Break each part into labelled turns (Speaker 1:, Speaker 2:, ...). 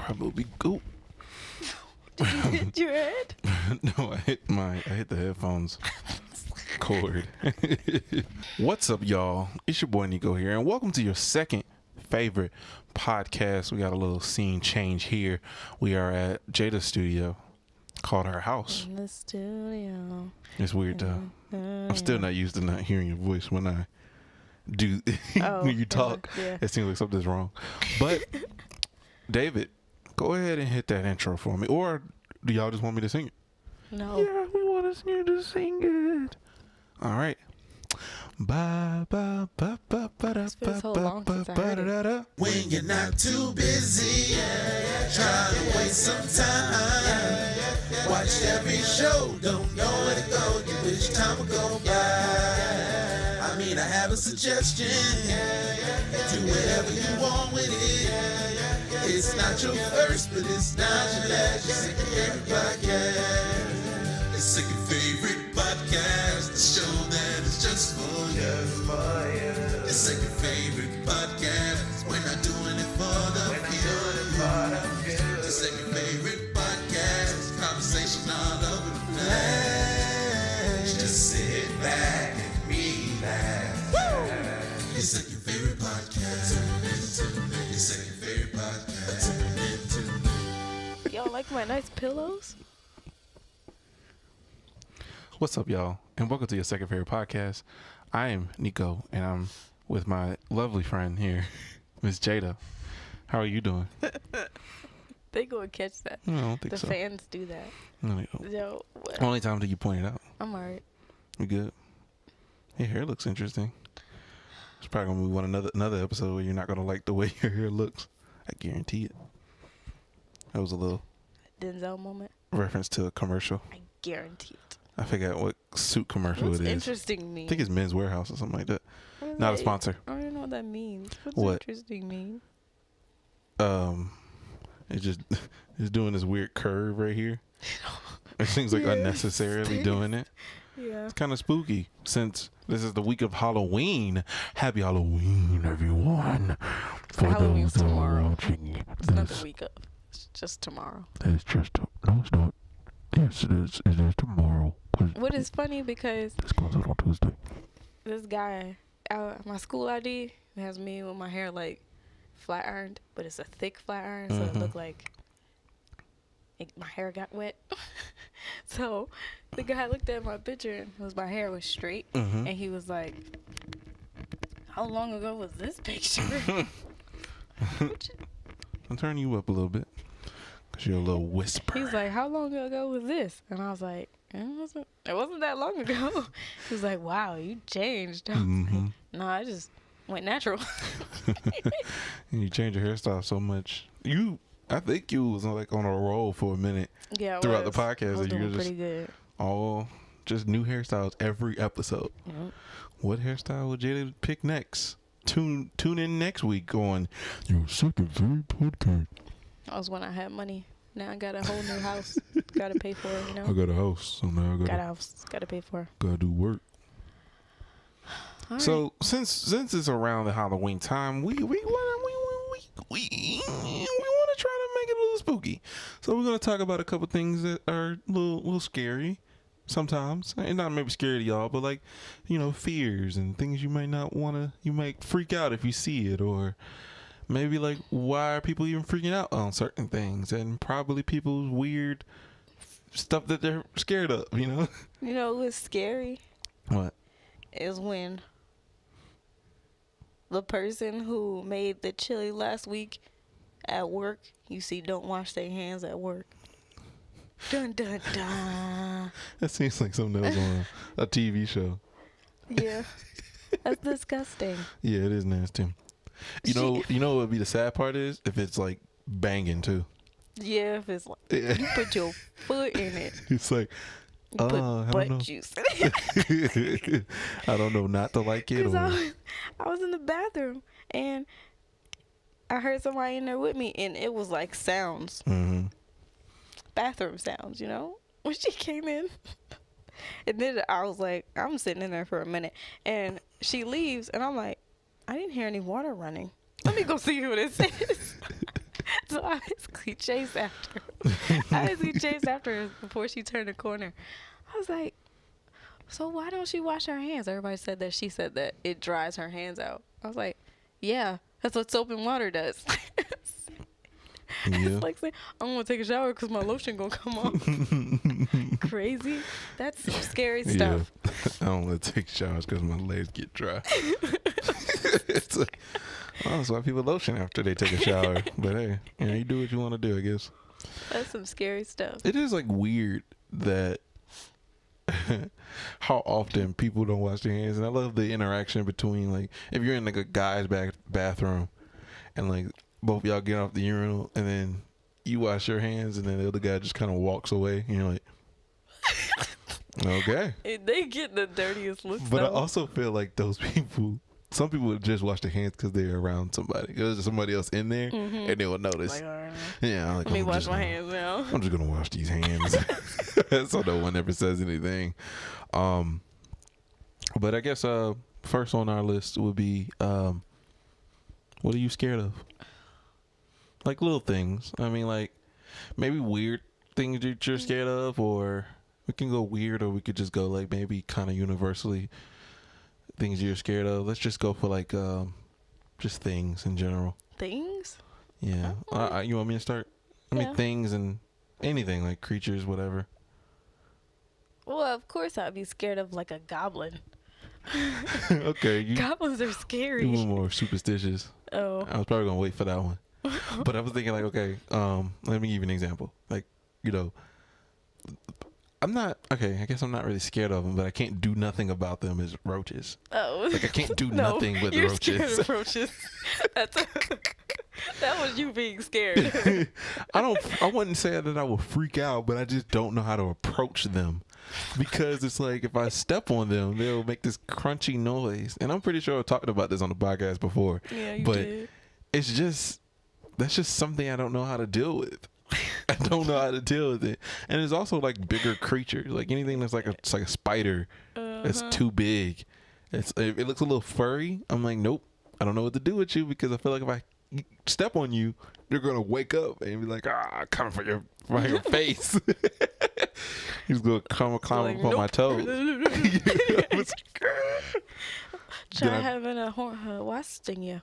Speaker 1: Probably goop.
Speaker 2: Did you hit your head?
Speaker 1: No, I hit the headphones cord. What's up, y'all? It's your boy Nico here, and welcome to your second favorite podcast. We got a little scene change here. We are at Jaeda's studio, called her house.
Speaker 2: In the studio.
Speaker 1: It's weird though. I'm still not used to not hearing your voice when I do when you talk.
Speaker 2: Yeah.
Speaker 1: It seems like something's wrong. But David, go ahead and hit that intro for me. Or do y'all just want me to sing it?
Speaker 2: No.
Speaker 1: Yeah, we want you to sing it. All right. Ba ba ba ba ba da
Speaker 2: been so long since I heard it.
Speaker 1: da da.
Speaker 3: When you're not too busy, trying to waste some time. Watch every show, don't know where to go, you wish time would go by. I mean, I have a suggestion, do whatever you want with it. It's not your first, but it's not your last, your second favorite podcast. Your second favorite podcast, the show that is just for you. Your second favorite podcast, we're not doing it for the few. Your second favorite podcast, conversation all over the place. Just sit back and relax. Your second favorite podcast. Your second favorite podcast.
Speaker 2: Y'all like my nice pillows?
Speaker 1: What's up, y'all? And welcome to your second favorite podcast. I am Nico, and I'm with my lovely friend here, Miss Jaeda. How are you doing?
Speaker 2: They gonna catch that.
Speaker 1: No, I don't think
Speaker 2: The
Speaker 1: so.
Speaker 2: fans do that.
Speaker 1: No, they don't.
Speaker 2: Yo, what?
Speaker 1: Only time that you point it out.
Speaker 2: I'm alright.
Speaker 1: You good? Your hair looks interesting. It's probably gonna be another episode where you're not gonna like the way your hair looks. I guarantee it. That was a little
Speaker 2: Denzel moment.
Speaker 1: reference to a commercial.
Speaker 2: I guarantee it.
Speaker 1: I forgot what suit commercial
Speaker 2: What's
Speaker 1: it is.
Speaker 2: interesting mean?
Speaker 1: I think it's Men's Warehouse or something like that.
Speaker 2: What is
Speaker 1: Not a
Speaker 2: that?
Speaker 1: sponsor.
Speaker 2: I don't even know what that means. What's
Speaker 1: What?
Speaker 2: interesting mean?
Speaker 1: It's doing this weird curve right here. It seems like
Speaker 2: Yeah,
Speaker 1: unnecessarily doing it.
Speaker 2: Yeah.
Speaker 1: It's kind of spooky since this is the week of Halloween. Happy Halloween, everyone! For
Speaker 2: Halloween's
Speaker 1: those who are
Speaker 2: tomorrow.
Speaker 1: watching
Speaker 2: It's not the
Speaker 1: this,
Speaker 2: week of. It's just tomorrow.
Speaker 1: it's just no, it's not. Yes, it is. It is tomorrow.
Speaker 2: What is funny because
Speaker 1: This goes out on Tuesday.
Speaker 2: this guy, my school ID has me with my hair like flat ironed, but it's a thick flat iron, so it
Speaker 1: Mhm.
Speaker 2: looked like my hair got wet. So the guy looked at my picture and my hair was straight,
Speaker 1: Mm-hmm.
Speaker 2: and he was like, "How long ago was this picture?"
Speaker 1: I'm turning you up a little bit because you're a little whisper.
Speaker 2: He's like, "How long ago was this?" And I was like, It wasn't that long ago." He was like, "Wow, you changed." I was
Speaker 1: Mm-hmm.
Speaker 2: like, "No, I just went natural."
Speaker 1: And you change your hairstyle so much. I think you was like on a roll for a minute
Speaker 2: Yeah,
Speaker 1: throughout the
Speaker 2: I
Speaker 1: podcast.
Speaker 2: was
Speaker 1: And
Speaker 2: doing
Speaker 1: you're just
Speaker 2: pretty good.
Speaker 1: all just new hairstyles every episode.
Speaker 2: Yep.
Speaker 1: What hairstyle will Jaeda pick next? Tune in next week on your second favorite podcast.
Speaker 2: That was when I had money. Now I got a whole new house. Gotta pay for it, you
Speaker 1: I
Speaker 2: know?
Speaker 1: got a house, so now I
Speaker 2: Got a house. Gotta pay for it.
Speaker 1: gotta do work.
Speaker 2: All
Speaker 1: So since it's around the Halloween time, we want to try to make it a little spooky. So we're gonna talk about a couple things that are a little scary sometimes, and not maybe scary to y'all, but like fears and things you might not want to. You might freak out if you see it, or maybe like why are people even freaking out on certain things, and probably people's weird stuff that they're scared of.
Speaker 2: You know what's scary
Speaker 1: What?
Speaker 2: is when the person who made the chili last week at work, you see, don't wash their hands at work. Dun dun dun.
Speaker 1: That seems like something else on a TV show.
Speaker 2: Yeah. That's disgusting.
Speaker 1: Yeah, it is nasty. You know what would be the sad part is if it's like banging too.
Speaker 2: Yeah, if it's like
Speaker 1: Yeah.
Speaker 2: you put your foot in it.
Speaker 1: It's like,
Speaker 2: You put
Speaker 1: I don't
Speaker 2: butt
Speaker 1: know.
Speaker 2: juice in it.
Speaker 1: I don't know, not to like it.
Speaker 2: Because
Speaker 1: Or,
Speaker 2: I was in the bathroom and I heard somebody in there with me, and it was like sounds,
Speaker 1: mm-hmm.
Speaker 2: bathroom sounds, when she came in. And then I was like, I'm sitting in there for a minute, and she leaves, and I'm like, I didn't hear any water running. Let me go see what it says. So So I basically chased after her before she turned the corner. I was like, so why don't she wash her hands? Everybody said that she said that it dries her hands out. I was like, yeah, that's what soap and water does.
Speaker 1: Yeah.
Speaker 2: It's like saying, I'm going to take a shower because my lotion going to come off. Crazy. That's some scary stuff.
Speaker 1: Yeah. I don't let take showers because my legs get dry. It's like, oh, that's why people lotion after they take a shower. But hey, you do what you want to do, I guess.
Speaker 2: That's some scary stuff.
Speaker 1: It is like weird that how often people don't wash their hands, and I love the interaction between, like, if you're in like a guy's bathroom and like both y'all get off the urinal and then you wash your hands and then the other guy just kind of walks away and you're like, okay.
Speaker 2: They get the dirtiest looks.
Speaker 1: But I also feel like those people, some people would just wash their hands because they're around somebody. There's somebody else in there and they will notice.
Speaker 2: Like, all right,
Speaker 1: yeah, like,
Speaker 2: let me wash my hands now.
Speaker 1: I'm just gonna wash these hands. So no one ever says anything. But I guess first on our list would be what are you scared of? Like little things. I mean, like maybe weird things that you're scared of, or we can go weird, or we could just go like maybe kind of universally things you're scared of. Let's just go for like just things in general.
Speaker 2: Things?
Speaker 1: Yeah. You want me to start? I mean, things and anything, like creatures, whatever.
Speaker 2: Well, of course I'd be scared of like a goblin.
Speaker 1: Okay.
Speaker 2: Goblins are scary.
Speaker 1: You were more superstitious.
Speaker 2: Oh.
Speaker 1: I was probably gonna wait for that one. But I was thinking like, okay, let me give you an example. Like, you know, I guess I'm not really scared of them, but I can't do nothing about them as roaches.
Speaker 2: Oh.
Speaker 1: Like I can't do
Speaker 2: No,
Speaker 1: nothing with
Speaker 2: you're
Speaker 1: roaches.
Speaker 2: Scared of roaches. That was you being scared.
Speaker 1: I wouldn't say that I will freak out, but I just don't know how to approach them. Because it's like if I step on them, they'll make this crunchy noise. And I'm pretty sure I've talked about this on the podcast before.
Speaker 2: Yeah, you
Speaker 1: but
Speaker 2: did.
Speaker 1: That's just something I don't know how to deal with. I don't know how to deal with it. And there's also like bigger creatures, like anything that's like a spider that's too big. It looks a little furry. I'm like, nope, I don't know what to do with you, because I feel like if I step on you, you're gonna wake up and be like, coming for your face. He's gonna climb up on my toes.
Speaker 2: Try having a wasp sting you.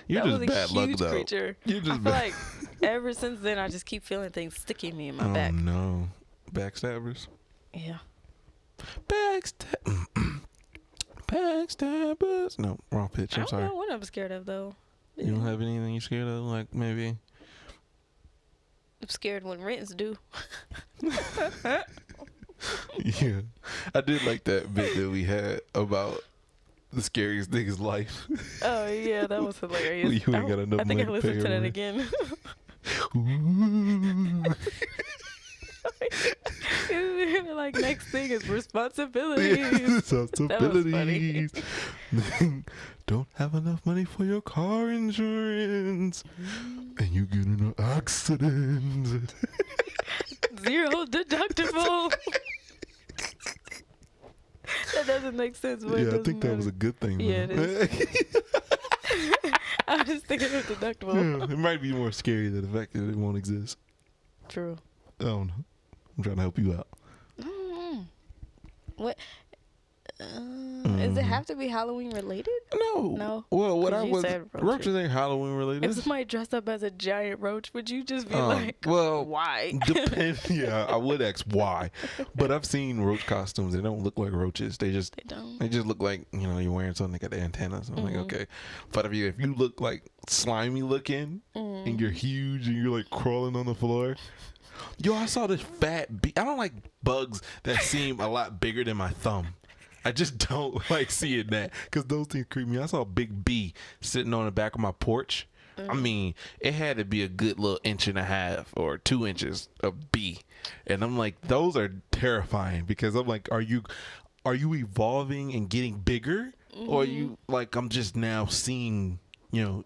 Speaker 1: You're
Speaker 2: that
Speaker 1: just
Speaker 2: was a
Speaker 1: bad
Speaker 2: huge
Speaker 1: luck, though.
Speaker 2: Creature.
Speaker 1: You're just
Speaker 2: I feel like ever since then, I just keep feeling things sticking me in my back.
Speaker 1: Oh no, backstabbers.
Speaker 2: Yeah.
Speaker 1: Backstabbers. No, wrong pitch. I'm sorry.
Speaker 2: I don't know what I'm scared of though.
Speaker 1: You don't have anything you're scared of? Like maybe.
Speaker 2: I'm scared when rents due.
Speaker 1: Yeah, I did like that bit that we had about the scariest thing is life.
Speaker 2: Oh yeah, that was hilarious.
Speaker 1: You ain't got enough
Speaker 2: I think I
Speaker 1: money to pay
Speaker 2: listened to that
Speaker 1: rent.
Speaker 2: again. Like next thing is responsibilities.
Speaker 1: Responsibilities. Don't have enough money for your car insurance, and you get in an accident.
Speaker 2: 0 deductible. That doesn't make sense. But
Speaker 1: Yeah, I think that was a good thing.
Speaker 2: Yeah,
Speaker 1: though.
Speaker 2: it is. I was just thinking of deductible.
Speaker 1: Yeah, it might be more scary than the fact that it won't exist.
Speaker 2: True.
Speaker 1: I don't know. I'm trying to help you out.
Speaker 2: What? Does it have to be Halloween related?
Speaker 1: No. Well, what
Speaker 2: 'Cause
Speaker 1: I
Speaker 2: you
Speaker 1: was
Speaker 2: said
Speaker 1: roaches ain't Halloween related.
Speaker 2: If somebody dressed up as a giant roach, would you just be like,
Speaker 1: well,
Speaker 2: why?
Speaker 1: Yeah, I would ask why. But I've seen roach costumes. They don't look like roaches. They just look like, you're wearing something that got the antennas. I'm like, okay. But if you look like slimy looking and you're huge and you're like crawling on the floor. Yo, I saw this fat bee. I don't like bugs that seem a lot bigger than my thumb. I just don't like seeing that because those things creep me. I saw a big bee sitting on the back of my porch. I mean, it had to be a good little 1.5 or 2 inches of bee. And I'm like, those are terrifying because I'm like, are you evolving and getting bigger? Or are you like, I'm just now seeing, you.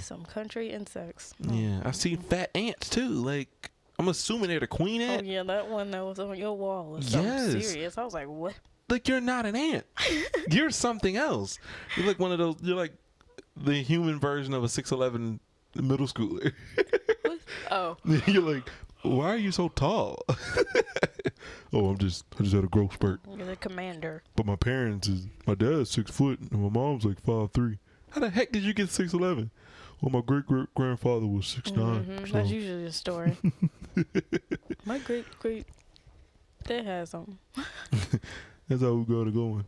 Speaker 2: Some country insects.
Speaker 1: Yeah, I've seen fat ants too. Like, I'm assuming they're the queen ant.
Speaker 2: Oh, yeah, that one that was on your wall was something serious. I was like, what?
Speaker 1: Like, you're not an ant. You're something else. You're like one of those, you're like the human version of a 6'11" middle schooler.
Speaker 2: Oh.
Speaker 1: You're like, why are you so tall? Oh, I just had a growth spurt.
Speaker 2: You're the commander.
Speaker 1: But my dad's 6 foot and my mom's like 5'3". How the heck did you get 6'11"? Well, my great grandfather was 6'9".
Speaker 2: Mm-hmm.
Speaker 1: So.
Speaker 2: That's usually the story. My great they had something.
Speaker 1: That's how we got it going.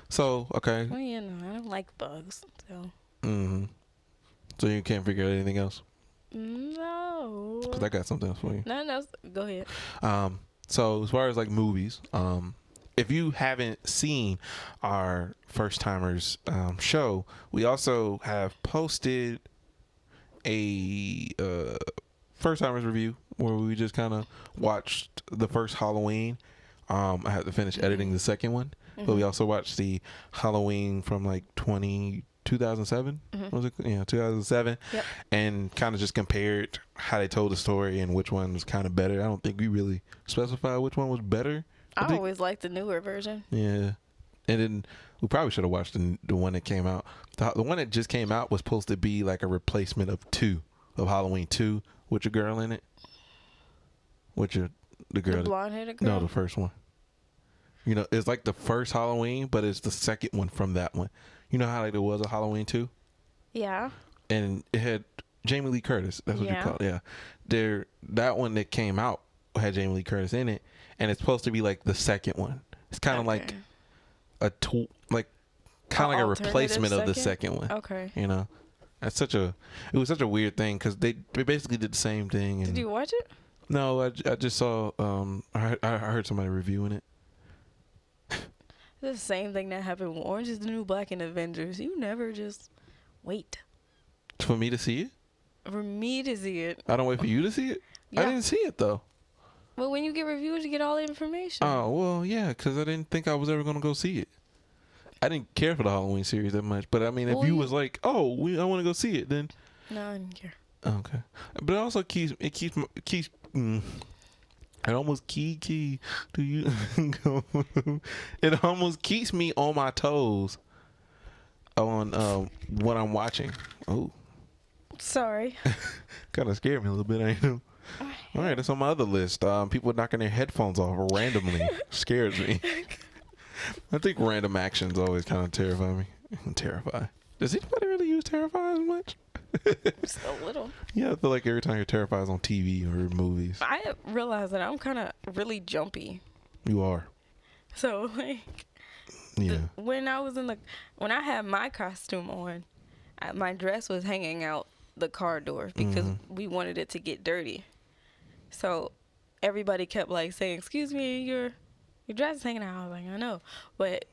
Speaker 1: So, okay.
Speaker 2: Well, you know, I don't like bugs, so.
Speaker 1: Mm-hmm. So you can't figure out anything else?
Speaker 2: No.
Speaker 1: Because I got something else for you.
Speaker 2: No, go ahead.
Speaker 1: So as far as like movies, if you haven't seen our First Timers show, we also have posted a First Timers review where we just kind of watched the first Halloween. I had to finish editing the second one, but we also watched the Halloween from like 2007. Was it? Yeah, 2007.
Speaker 2: Yep.
Speaker 1: And kind of just compared how they told the story and which one was kind of better. I don't think we really specified which one was better.
Speaker 2: I always liked the newer version.
Speaker 1: Yeah. And then we probably should have watched the one that came out. The one that just came out was supposed to be like a replacement of Halloween 2 with your girl in it. With the girl.
Speaker 2: The blonde-headed girl?
Speaker 1: No, the first one. You know, it's like the first Halloween, but it's the second one from that one. You know how like there was a Halloween 2?
Speaker 2: Yeah.
Speaker 1: And it had Jamie Lee Curtis. That's what you call it. Yeah. That one that came out had Jamie Lee Curtis in it, and it's supposed to be like the second one. It's kind of like a tool, like kind of like a replacement of the second one.
Speaker 2: Okay.
Speaker 1: You know, it was such a weird thing because they basically did the same thing. And
Speaker 2: did you watch it?
Speaker 1: No, I just saw. I heard somebody reviewing it.
Speaker 2: The same thing that happened with Orange is the New Black and Avengers. You never just wait.
Speaker 1: For me to see it?
Speaker 2: For me to see it.
Speaker 1: I don't wait for you to see it? Yeah. I didn't see it, though.
Speaker 2: Well, when you get reviews, you get all the information.
Speaker 1: Oh, well, yeah, because I didn't think I was ever going to go see it. I didn't care for the Halloween series that much. But, I mean, if you was like, oh, I want to go see it, then...
Speaker 2: No, I didn't care.
Speaker 1: Okay. But it also keeps it almost do you it almost keeps me on my toes on what I'm watching. Oh,
Speaker 2: sorry.
Speaker 1: Kind of scared me a little bit. I know. All right, that's on my other list. People knocking their headphones off randomly scares me. I think random actions always kind of terrify me. Terrify. Does anybody really use terrify as much?
Speaker 2: Just a little.
Speaker 1: Yeah, I feel like every time you're terrified on TV or movies.
Speaker 2: I realize that I'm kind of really jumpy.
Speaker 1: You are.
Speaker 2: So, like,
Speaker 1: yeah.
Speaker 2: When I had my costume on, my dress was hanging out the car doors because we wanted it to get dirty. So, everybody kept like saying, "Excuse me, your dress is hanging out." I was like, "I know," but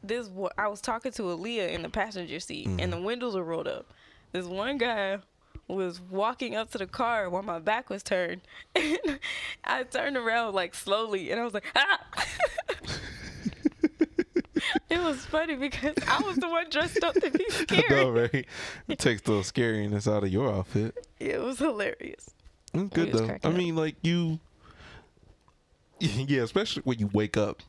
Speaker 2: I was talking to Aaliyah in the passenger seat, and the windows were rolled up. This one guy was walking up to the car while my back was turned. And I turned around like slowly and I was like, ah! It was funny because I was the one dressed up to be scary.
Speaker 1: I know, right? It takes the scariness out of your outfit.
Speaker 2: It was hilarious.
Speaker 1: It's good though. I mean, like yeah, especially when you wake up.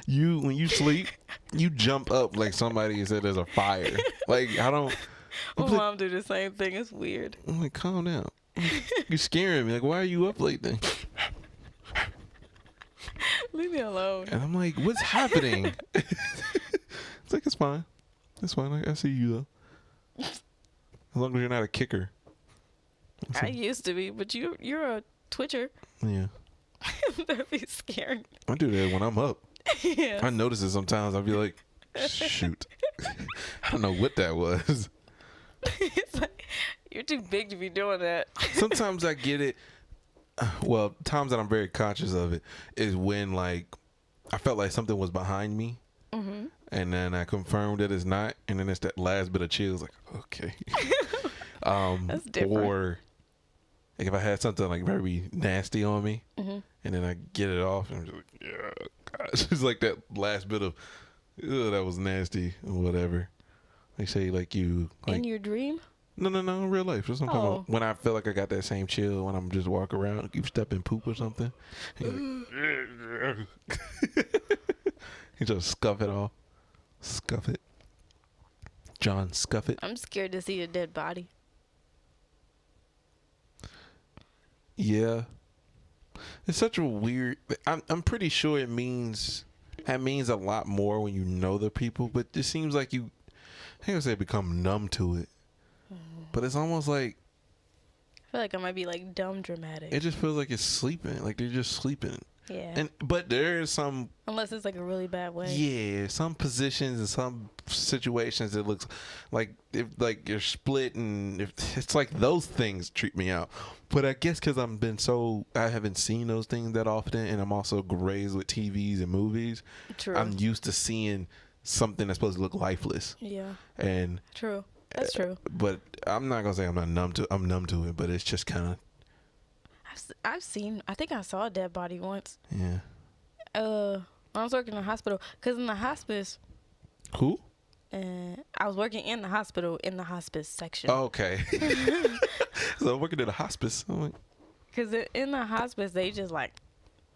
Speaker 1: When you sleep, you jump up like somebody said there's a fire. Like, I don't...
Speaker 2: My mom do the same thing. It's weird.
Speaker 1: I'm like, calm down. You're scaring me. Like, why are you up late then?
Speaker 2: Leave me alone.
Speaker 1: And I'm like, what's happening? It's like, it's fine. It's fine. I see you though. As long as you're not a kicker.
Speaker 2: I used to be, but you're a twitcher.
Speaker 1: Yeah.
Speaker 2: That'd be scary.
Speaker 1: I do that when I'm up.
Speaker 2: Yeah.
Speaker 1: I notice it sometimes. I'll be like, shoot. I don't know what that was.
Speaker 2: It's like, you're too big to be doing that.
Speaker 1: Sometimes I get it. Well, times that I'm very conscious of it is when, like, I felt like something was behind me. And then I confirmed that it's not. And then it's that last bit of chills. Like, okay.
Speaker 2: That's different.
Speaker 1: Or like if I had something like very nasty on me. And then I get it off. And I'm just like, yeah. Gosh. It's like that last bit of, that was nasty or whatever. They say like you like,
Speaker 2: in your dream?
Speaker 1: No, in real life. Just talking about when I feel like I got that same chill when I'm just walking around, you step in poop or something. You just scuff it off. Scuff it. John Scuffit.
Speaker 2: I'm scared to see a dead body.
Speaker 1: Yeah. It's such a weird. I'm pretty sure it means a lot more when you know the people, but it seems like you. I ain't gonna say become numb to it, but it's almost like
Speaker 2: I feel like I might be like dumb dramatic.
Speaker 1: it just feels like it's sleeping, like they're just sleeping.
Speaker 2: Yeah.
Speaker 1: But there is some.
Speaker 2: Unless it's like a really bad way.
Speaker 1: Yeah, some positions and some situations it looks like if like you're split, and if it's like those things treat me out. But I guess because I haven't seen those things that often, and I'm also raised with TVs and movies.
Speaker 2: True.
Speaker 1: I'm used to seeing something that's supposed to look lifeless.
Speaker 2: Yeah.
Speaker 1: And
Speaker 2: true. That's true.
Speaker 1: But I'm not gonna say I'm numb to it, but it's just kind of.
Speaker 2: I've seen. I think I saw a dead body once.
Speaker 1: Yeah.
Speaker 2: When I was working in the hospital, cause in the hospice.
Speaker 1: Who?
Speaker 2: I was working in the hospital in the hospice section.
Speaker 1: Oh, okay. So I'm working at a hospice. I'm like,
Speaker 2: cause in the hospice they just like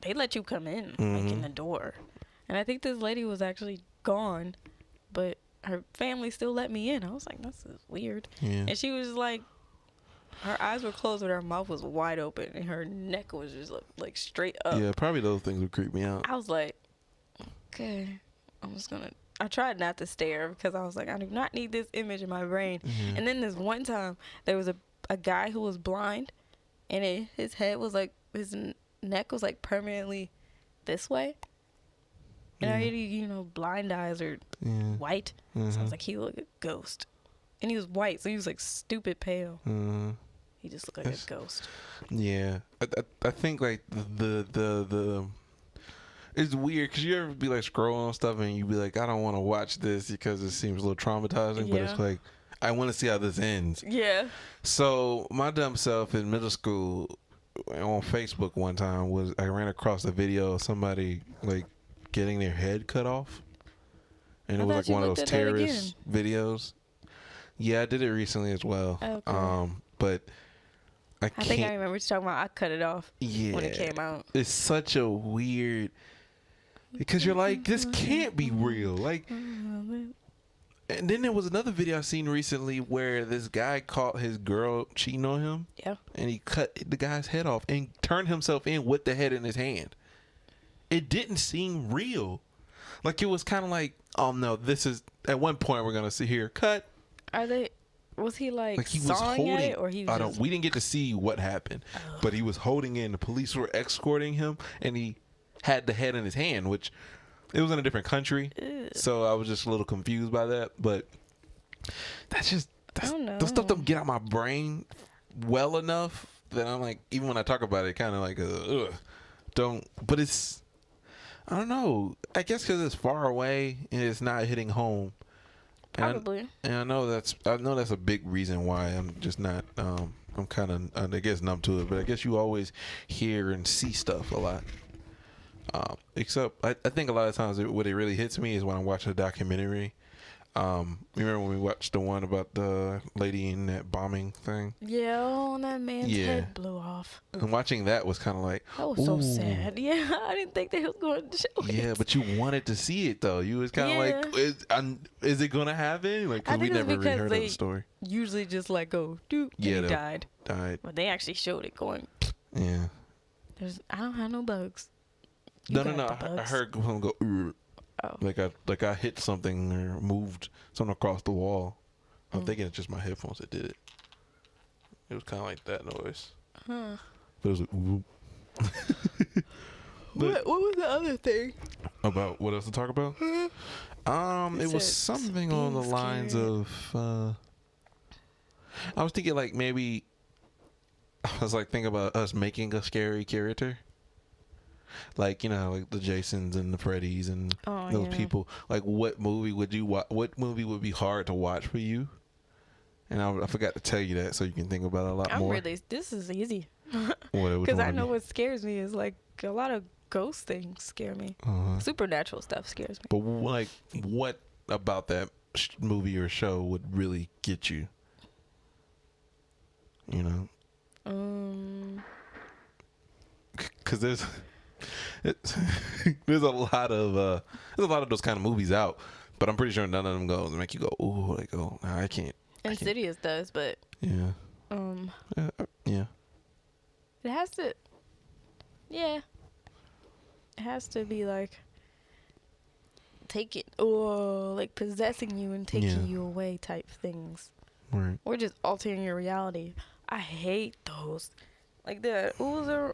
Speaker 2: they let you come in like in the door, and I think this lady was actually gone, but her family still let me in. I was like, this is weird.
Speaker 1: yeah.
Speaker 2: And she was like, her eyes were closed, but her mouth was wide open, and her neck was just like straight up.
Speaker 1: Yeah, probably those things would creep me out.
Speaker 2: I was like, okay, I tried not to stare because I was like, I do not need this image in my brain.
Speaker 1: Mm-hmm.
Speaker 2: And then this one time, there was a guy who was blind, and his head was like, his neck was like permanently this way. And I already, blind eyes are white.
Speaker 1: Mm-hmm.
Speaker 2: So I was like, he looked like a ghost. And he was white, so he was like stupid pale.
Speaker 1: Mm-hmm.
Speaker 2: He just looked like a ghost.
Speaker 1: Yeah, I think like the it's weird because you ever be like scrolling on stuff and you be like, I don't want to watch this because it seems a little traumatizing, but it's like I want to see how this ends.
Speaker 2: Yeah.
Speaker 1: So my dumb self in middle school on Facebook one time I ran across a video of somebody like getting their head cut off, and it was like one of those terrorist videos. Yeah, I did it recently as well.
Speaker 2: Okay.
Speaker 1: But I
Speaker 2: think I remember you talking about. I cut it off when it came out.
Speaker 1: It's such a weird, because you're like, this can't be real. Like, and then there was another video I seen recently where this guy caught his girl cheating on him.
Speaker 2: Yeah. And
Speaker 1: he cut the guy's head off and turned himself in with the head in his hand. It didn't seem real. Like, it was kind of like, oh no, this is, at one point we're going to see here, cut.
Speaker 2: Was he like
Speaker 1: he was
Speaker 2: sawing
Speaker 1: holding
Speaker 2: at it, or he was
Speaker 1: we didn't get to see what happened, but he was holding in. The police were escorting him, and he had the head in his hand, which it was in a different country.
Speaker 2: Ew.
Speaker 1: So I was just a little confused by that. But those stuff don't get out my brain well enough that I'm like, even when I talk about it, kind of like, but it's, I don't know. I guess because it's far away and it's not hitting home.
Speaker 2: Probably.
Speaker 1: And I know that's a big reason why I'm just not. I'm kind of, I guess, numb to it. But I guess you always hear and see stuff a lot. Except I think a lot of times what it really hits me is when I'm watching a documentary. You remember when we watched the one about the lady in that bombing thing?
Speaker 2: Yeah, that man's head blew off.
Speaker 1: And watching that was kind of like,
Speaker 2: that was so sad. Yeah, I didn't think they was going to show it.
Speaker 1: Yeah, but you wanted to see it though. You was kind of like, is it gonna happen? Like, cause we never really heard of the story.
Speaker 2: Usually just like go, and he died. But they actually showed it going.
Speaker 1: Yeah.
Speaker 2: I don't have no bugs.
Speaker 1: No. I heard him go. Oh. Like I hit something or moved something across the wall. I'm thinking it's just my headphones that did it. It was kind of like that noise.
Speaker 2: Huh.
Speaker 1: But it was like, whoop.
Speaker 2: What was the other thing?
Speaker 1: About what else to talk about? It was something on the lines of. I was thinking like maybe. I was like thinking about us making a scary character. Like, like the Jasons and the Freddys and those people. Like, what movie would you watch? What movie would be hard to watch for you? And I forgot to tell you that, so you can think about it a lot more.
Speaker 2: This is easy.
Speaker 1: Because
Speaker 2: I know what scares me is like a lot of ghost things scare me. Supernatural stuff scares me.
Speaker 1: But like, what about that movie or show would really get you? Because there's a lot of those kind of movies out. But I'm pretty sure none of them goes and make you go, ooh, like, oh, nah, I can't.
Speaker 2: Insidious does, but
Speaker 1: Yeah. Yeah.
Speaker 2: it has to. Yeah. It has to be like like possessing you and taking you away type things.
Speaker 1: Right.
Speaker 2: Or just altering your reality. I hate those. Like that room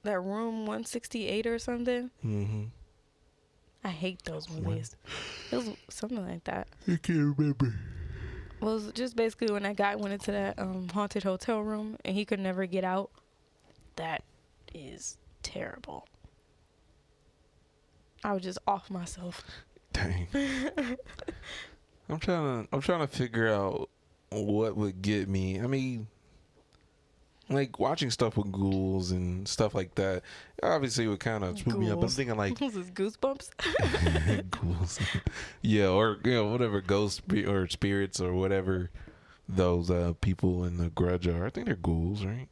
Speaker 2: 168 or something.
Speaker 1: Mm-hmm.
Speaker 2: I hate those movies. It was something like that.
Speaker 1: I can't remember.
Speaker 2: Well, it was just basically when that guy went into that haunted hotel room and he could never get out. That is terrible. I would just off myself.
Speaker 1: Dang. I'm trying to figure out what would get me. I mean, like watching stuff with ghouls and stuff like that obviously would kind of spook me up. I'm thinking like
Speaker 2: This is goosebumps.
Speaker 1: ghouls. Yeah, or whatever ghosts or spirits or whatever those people in the Grudge are. I think they're ghouls, right?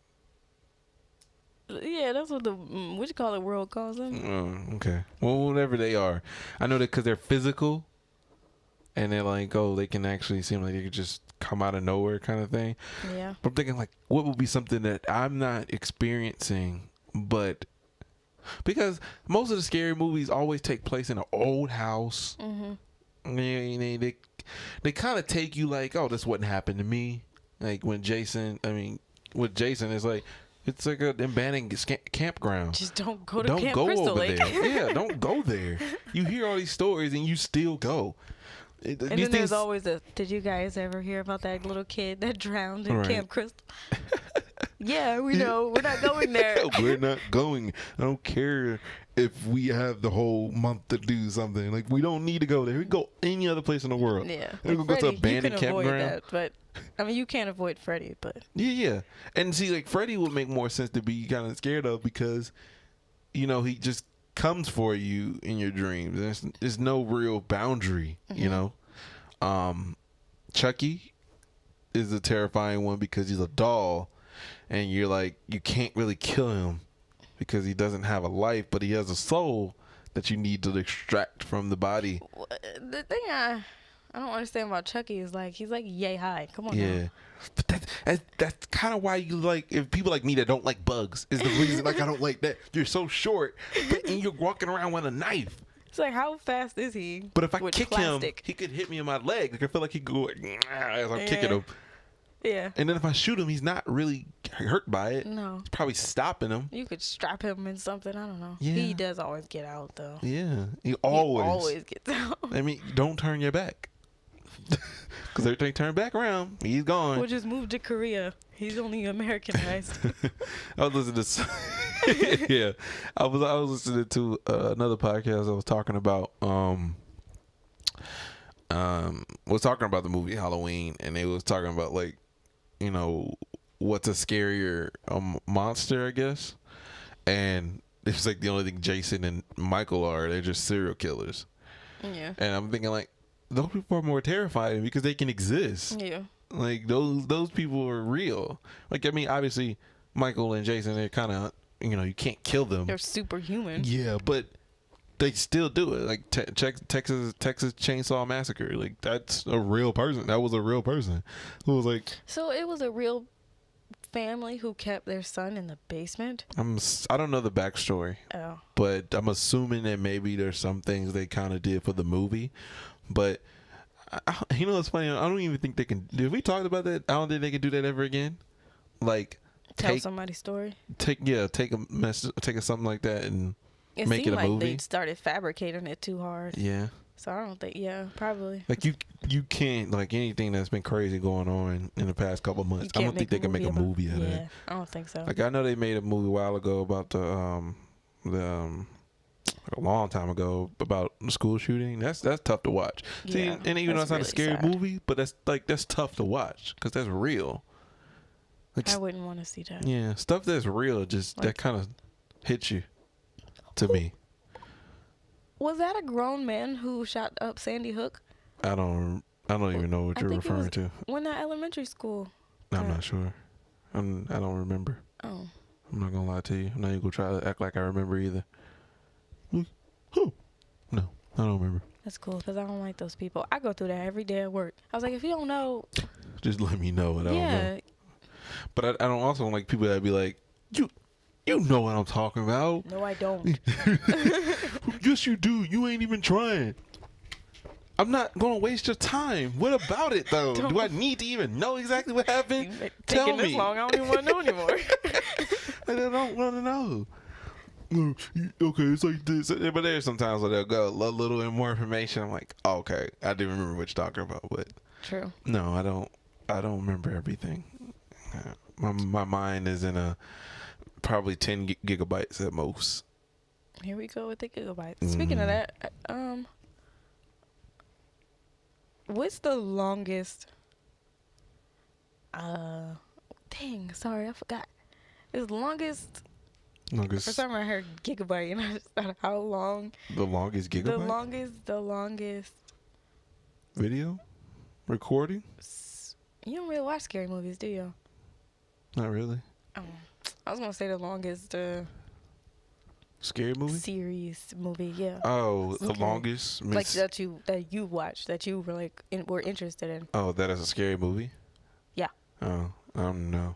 Speaker 2: Yeah, that's what the world calls them.
Speaker 1: Oh, okay. Well, whatever they are, I know that because they're physical, and they're like, they can actually seem like they could just come out of nowhere, kind of thing.
Speaker 2: Yeah.
Speaker 1: But I'm thinking like, what would be something that I'm not experiencing, but because most of the scary movies always take place in an old house. Mm-hmm. They kind of take you like, oh, this wouldn't happen to me. Like with Jason, it's like. It's like an abandoned campground.
Speaker 2: Just don't go to Camp Crystal
Speaker 1: over
Speaker 2: Lake.
Speaker 1: there. Yeah, don't go there. You hear all these stories and you still go.
Speaker 2: And then there's always did you guys ever hear about that little kid that drowned in Camp Crystal? Yeah, we know. We're not going there.
Speaker 1: We're not going. I don't care if we have the whole month to do something. Like, we don't need to go there. We can go any other place in the world.
Speaker 2: Yeah.
Speaker 1: We're going to go to abandoned campground.
Speaker 2: That, but I mean, you can't avoid Freddy, but
Speaker 1: Yeah. And see, like, Freddy would make more sense to be kind of scared of because, he just comes for you in your dreams. There's no real boundary, Chucky is a terrifying one because he's a doll, and you're like, you can't really kill him because he doesn't have a life, but he has a soul that you need to extract from the body.
Speaker 2: The thing I don't understand about Chucky is like he's like yay high. Come on.
Speaker 1: Yeah.
Speaker 2: Now.
Speaker 1: But that's kind of why you like, if people like me that don't like bugs is the reason like I don't like that. You're so short, and you're walking around with a knife.
Speaker 2: It's like, how fast is he?
Speaker 1: But if I kick
Speaker 2: plastic?
Speaker 1: him, he could hit me in my leg. Like, I feel like he could go as I'm kicking him.
Speaker 2: Yeah.
Speaker 1: And then if I shoot him, he's not really hurt by it.
Speaker 2: No.
Speaker 1: It's probably stopping him.
Speaker 2: You could strap him in something. I don't know.
Speaker 1: Yeah.
Speaker 2: He does always get out, though.
Speaker 1: Yeah. He always
Speaker 2: gets out.
Speaker 1: I mean, don't turn your back. Because every time you turn back around, he's gone.
Speaker 2: We'll just move to Korea. He's only Americanized.
Speaker 1: I was listening to yeah. I was listening to another podcast. I was talking about was talking about the movie Halloween, and they was talking about like, what's a scarier monster, I guess. And it's like the only thing Jason and Michael are, they're just serial killers.
Speaker 2: Yeah.
Speaker 1: And I'm thinking like, those people are more terrifying because they can exist.
Speaker 2: Yeah.
Speaker 1: Like those people are real. Like, I mean, obviously Michael and Jason, they're kind of, you can't kill them.
Speaker 2: They're superhuman.
Speaker 1: Yeah, but they still do it. Like Texas Chainsaw Massacre. Like, that's a real person. That was a real person who was like.
Speaker 2: So it was a real family who kept their son in the basement.
Speaker 1: I don't know the backstory.
Speaker 2: Oh.
Speaker 1: But I'm assuming that maybe there's some things they kind of did for the movie. But it's funny. I don't even think they can. If we talked about that, I don't think they can do that ever again. Like,
Speaker 2: tell somebody's story.
Speaker 1: Take a message, take something like that, and make it a
Speaker 2: like
Speaker 1: movie.
Speaker 2: They started fabricating it too hard.
Speaker 1: Yeah.
Speaker 2: So I don't think. Yeah, probably.
Speaker 1: Like you can't, like, anything that's been crazy going on in the past couple of months. I don't think they can make a movie out of it.
Speaker 2: I don't think so.
Speaker 1: Like, I know they made a movie a while ago about a long time ago about the school shooting. That's tough to watch.
Speaker 2: Yeah,
Speaker 1: see, and even though it's not a scary movie, but that's tough to watch because that's real. Like,
Speaker 2: I wouldn't want to see that.
Speaker 1: Yeah, stuff that's real just that kind of hits you. To me.
Speaker 2: Was that a grown man who shot up Sandy Hook?
Speaker 1: I don't even know what you're referring to.
Speaker 2: When that elementary school.
Speaker 1: I'm not sure. I don't remember.
Speaker 2: Oh.
Speaker 1: I'm not gonna lie to you. I'm not even gonna try to act like I remember either. Who? No, I don't remember.
Speaker 2: That's cool because I don't like those people. I go through that every day at work. I was like, if you don't know,
Speaker 1: Just let me know what I don't know.
Speaker 2: yeah,
Speaker 1: But I don't also like people that be like, you know what I'm talking about.
Speaker 2: no, I don't.
Speaker 1: Yes, you do. You ain't even trying. I'm not going to waste your time. What about it, though? Do I need to even know exactly what happened? Tell
Speaker 2: Taking
Speaker 1: me.
Speaker 2: this long, I don't even want to know anymore.
Speaker 1: I don't want to know. Okay, it's like this. But there's sometimes where they'll go a little in more information. I'm like, oh, okay, I do remember what you're talking about. But
Speaker 2: True.
Speaker 1: no, I don't remember everything. My mind is in a probably 10 gigabytes at most.
Speaker 2: Here we go with the gigabytes. Speaking of that, what's the longest? Dang, sorry, I forgot. It's longest. For some reason, I heard gigabyte, and I just thought how long.
Speaker 1: The longest gigabyte.
Speaker 2: The longest.
Speaker 1: Video, recording.
Speaker 2: You don't really watch scary movies, do you?
Speaker 1: Not really.
Speaker 2: I was gonna say the longest
Speaker 1: Scary movie.
Speaker 2: series movie, yeah.
Speaker 1: Oh, the
Speaker 2: Okay.
Speaker 1: longest.
Speaker 2: Like that you watched, that you were like were interested in.
Speaker 1: Oh, that is a scary movie.
Speaker 2: Yeah.
Speaker 1: Oh, I don't know.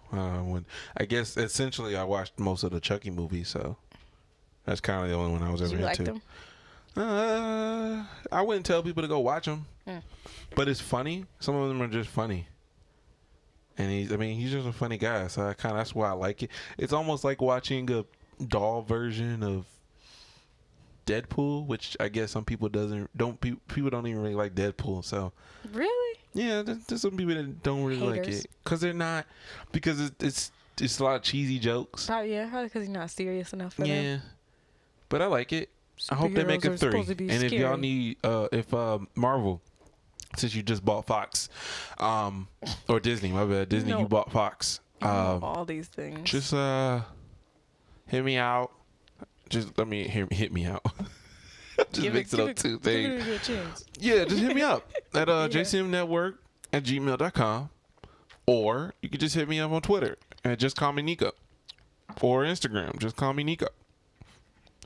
Speaker 1: I guess essentially I watched most of the Chucky movies, so that's kind of the only one I was
Speaker 2: Did
Speaker 1: ever
Speaker 2: you like
Speaker 1: into.
Speaker 2: them?
Speaker 1: I wouldn't tell people to go watch them,
Speaker 2: Mm.
Speaker 1: but it's funny. Some of them are just funny, and he's just a funny guy. So that's why I like it. It's almost like watching a doll version of Deadpool, which I guess some people people don't even really like Deadpool. So
Speaker 2: Really?
Speaker 1: yeah, there's some people that don't really like
Speaker 2: Haters.
Speaker 1: it because it's a lot of cheesy jokes.
Speaker 2: Probably because he's not serious enough for them.
Speaker 1: Yeah, but I like it. I hope they make
Speaker 2: Superheroes
Speaker 1: a
Speaker 2: are
Speaker 1: 3.
Speaker 2: supposed to be
Speaker 1: And if y'all
Speaker 2: scary.
Speaker 1: need, if Marvel, since you just bought Fox, or Disney, my bad, Disney,
Speaker 2: No.
Speaker 1: you bought Fox.
Speaker 2: You know all these things.
Speaker 1: Just hit me out. Just let me hit me out. Just mix it up two
Speaker 2: Give
Speaker 1: things.
Speaker 2: it a good chance.
Speaker 1: Yeah, just hit me up at JCMNetwork@gmail.com, or you can just hit me up on Twitter and just call me Nico, or Instagram, just call me Nico.